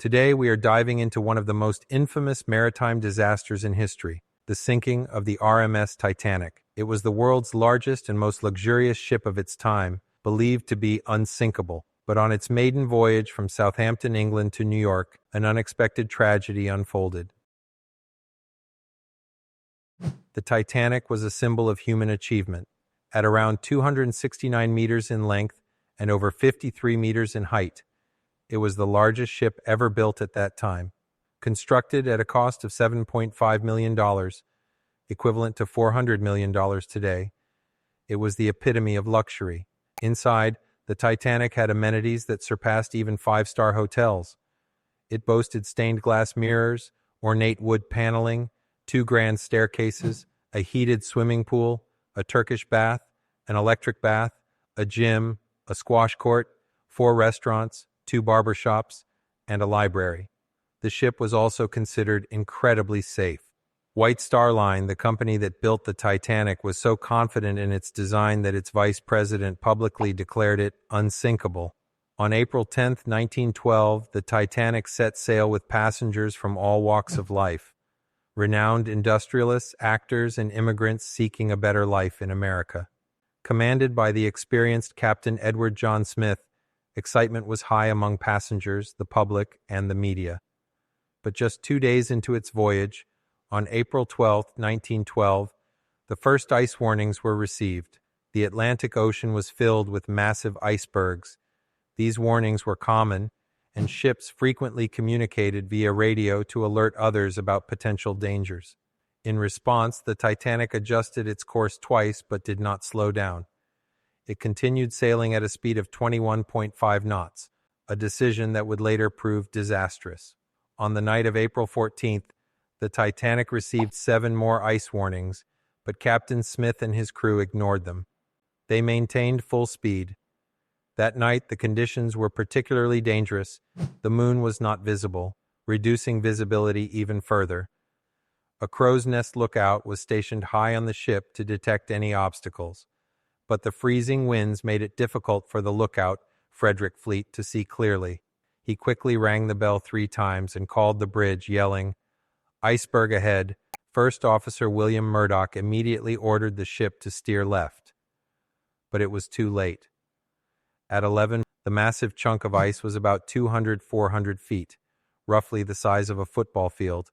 Today, we are diving into one of the most infamous maritime disasters in history, the sinking of the RMS Titanic. It was the world's largest and most luxurious ship of its time, believed to be unsinkable. But on its maiden voyage from Southampton, England to New York, an unexpected tragedy unfolded. The Titanic was a symbol of human achievement. At around 269 meters in length and over 53 meters in height, it was the largest ship ever built at that time. Constructed at a cost of $7.5 million, equivalent to $400 million today, it was the epitome of luxury. Inside, the Titanic had amenities that surpassed even five-star hotels. It boasted stained glass mirrors, ornate wood paneling, 2 grand staircases, a heated swimming pool, a Turkish bath, an electric bath, a gym, a squash court, 4 restaurants, 2 barber shops, and a library. The ship was also considered incredibly safe. White Star Line, the company that built the Titanic, was so confident in its design that its vice president publicly declared it unsinkable. On April 10, 1912, the Titanic set sail with passengers from all walks of life. Renowned industrialists, actors, and immigrants seeking a better life in America. Commanded by the experienced Captain Edward John Smith, excitement was high among passengers, the public, and the media. But just 2 days into its voyage, on April 12, 1912, the first ice warnings were received. The Atlantic Ocean was filled with massive icebergs. These warnings were common, and ships frequently communicated via radio to alert others about potential dangers. In response, the Titanic adjusted its course twice but did not slow down. It continued sailing at a speed of 21.5 knots, a decision that would later prove disastrous. On the night of April 14th, the Titanic received 7 more ice warnings, but Captain Smith and his crew ignored them. They maintained full speed. That night, the conditions were particularly dangerous. The moon was not visible, reducing visibility even further. A crow's nest lookout was stationed high on the ship to detect any obstacles, but the freezing winds made it difficult for the lookout, Frederick Fleet, to see clearly. He quickly rang the bell 3 times and called the bridge, yelling, "Iceberg ahead." First Officer William Murdoch immediately ordered the ship to steer left. But it was too late. At 11, the massive chunk of ice was about 400 feet, roughly the size of a football field,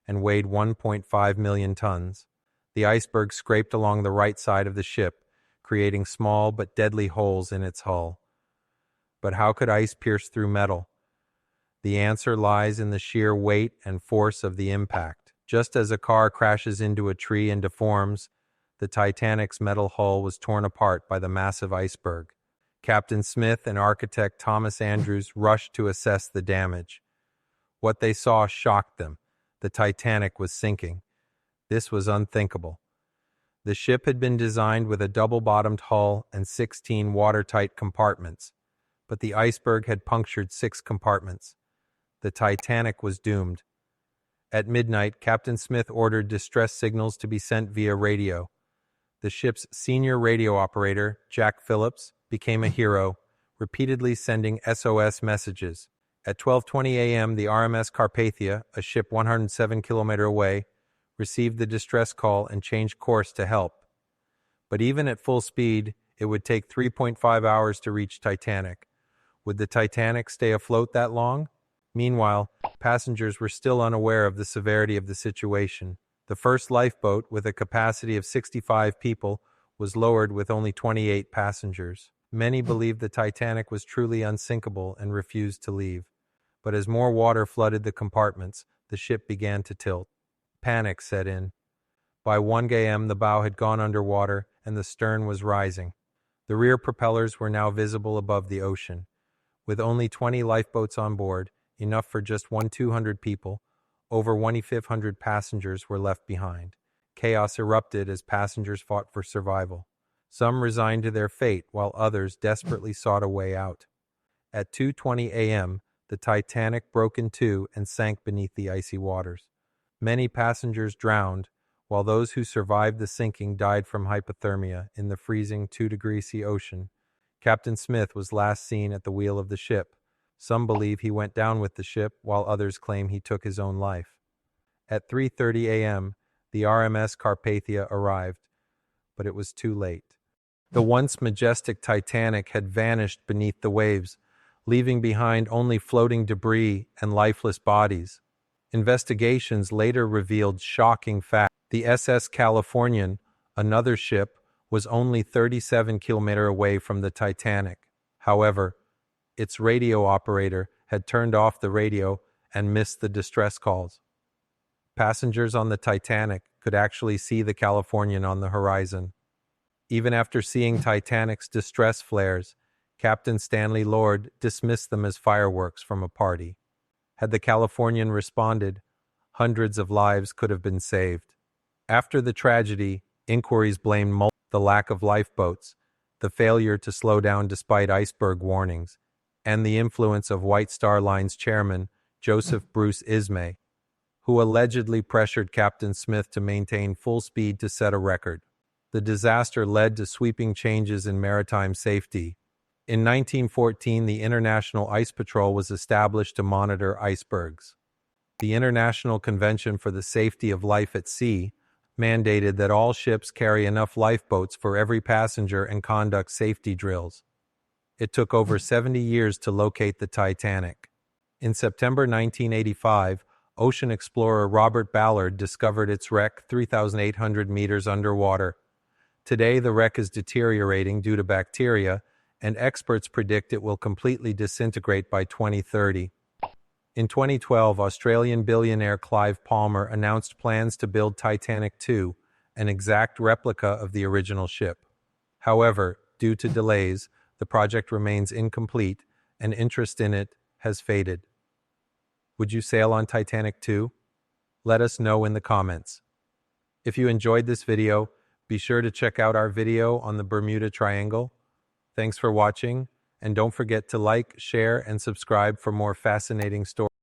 and weighed 1.5 million tons. The iceberg scraped along the right side of the ship, creating small but deadly holes in its hull. But how could ice pierce through metal? The answer lies in the sheer weight and force of the impact. Just as a car crashes into a tree and deforms, the Titanic's metal hull was torn apart by the massive iceberg. Captain Smith and architect Thomas Andrews rushed to assess the damage. What they saw shocked them. The Titanic was sinking. This was unthinkable. The ship had been designed with a double-bottomed hull and 16 watertight compartments, but the iceberg had punctured 6 compartments. The Titanic was doomed. At midnight, Captain Smith ordered distress signals to be sent via radio. The ship's senior radio operator, Jack Phillips, became a hero, repeatedly sending SOS messages. At 12:20 a.m., the RMS Carpathia, a ship 107 kilometers away, received the distress call and changed course to help. But even at full speed, it would take 3.5 hours to reach Titanic. Would the Titanic stay afloat that long? Meanwhile, passengers were still unaware of the severity of the situation. The first lifeboat, with a capacity of 65 people, was lowered with only 28 passengers. Many believed the Titanic was truly unsinkable and refused to leave. But as more water flooded the compartments, the ship began to tilt. Panic set in. By 1 a.m., the bow had gone underwater and the stern was rising. The rear propellers were now visible above the ocean. With only 20 lifeboats on board, enough for just 200 people, over 2,500 passengers were left behind. Chaos erupted as passengers fought for survival. Some resigned to their fate, while others desperately sought a way out. At 2:20 a.m., the Titanic broke in two and sank beneath the icy waters. Many passengers drowned, while those who survived the sinking died from hypothermia in the freezing 2-degree C ocean. Captain Smith was last seen at the wheel of the ship, Some believe he went down with the ship, while others claim he took his own life. At 3:30 a.m., the RMS Carpathia arrived, but it was too late. The once majestic Titanic had vanished beneath the waves, leaving behind only floating debris and lifeless bodies. Investigations later revealed shocking facts. The SS Californian, another ship, was only 37 kilometers away from the Titanic. However, its radio operator had turned off the radio and missed the distress calls. Passengers on the Titanic could actually see the Californian on the horizon. Even after seeing Titanic's distress flares, Captain Stanley Lord dismissed them as fireworks from a party. Had the Californian responded, hundreds of lives could have been saved. After the tragedy, inquiries blamed the lack of lifeboats, the failure to slow down despite iceberg warnings, and the influence of White Star Line's chairman, Joseph Bruce Ismay, who allegedly pressured Captain Smith to maintain full speed to set a record. The disaster led to sweeping changes in maritime safety. In 1914, the International Ice Patrol was established to monitor icebergs. The International Convention for the Safety of Life at Sea mandated that all ships carry enough lifeboats for every passenger and conduct safety drills. It took over 70 years to locate the Titanic. In September 1985, ocean explorer Robert Ballard discovered its wreck 3,800 meters underwater. Today, the wreck is deteriorating due to bacteria, and experts predict it will completely disintegrate by 2030. In 2012, Australian billionaire Clive Palmer announced plans to build Titanic II, an exact replica of the original ship. However, due to delays, the project remains incomplete, and interest in it has faded. Would you sail on Titanic II? Let us know in the comments. If you enjoyed this video, be sure to check out our video on the Bermuda Triangle. Thanks for watching, and don't forget to like, share, and subscribe for more fascinating stories.